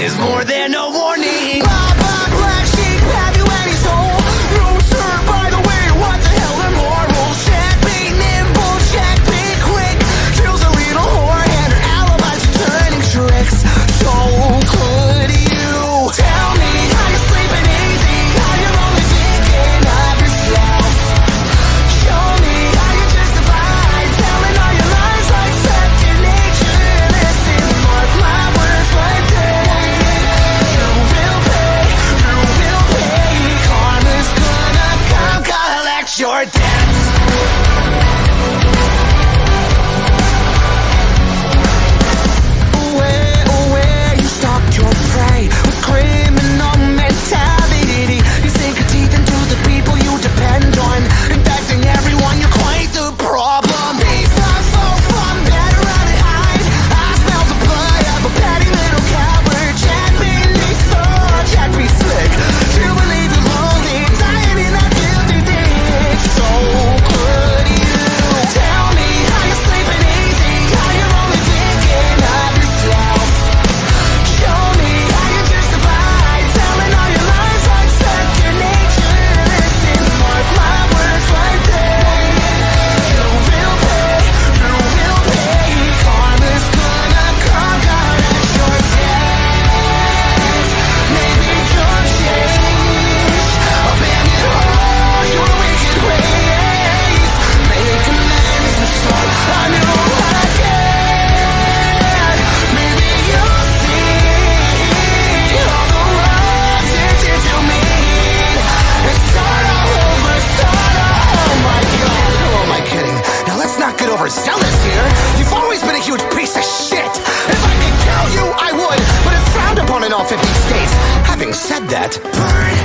is more than a warning. Black sheep, have you any soul? No sir, by the way, what the hell are morals? Check, be nimble, check, be quick. Kills a little whore and her alibis are turning tricks. So could you tell me how you're sleeping easy, how you're only thinking of yourself? Show me how you justify telling all your lies like second nature. Listen, mark my words one day. You will pay, karma's gonna come collect your debts. Where you stalk your prey with criminal mentality. You sink your teeth into the people you depend on, infecting everyone, you're quite the problem. These thoughts so fun, better run and hide. I smell the blood of a petty little coward. Check beneath the check be slick. You believe the lonely, dying in that filthy dick. So could you tell me how you're sleeping easy, how you're only thinking of yourself? Show me how you justify telling all your lies like second nature. Listen, mark my words one day. You will pay, karma's gonna come collect your debts. Maybe don't change, abandon all your wicked ways. Make amends and start anew again. Maybe you'll see all the wrongs you did to me, and start all over, oh my god, who am I kidding? Now let's not get overzealous here. You've always been a huge piece of shit. If I could kill you, I would, but it's frowned upon in all 50 states. Having said that, burn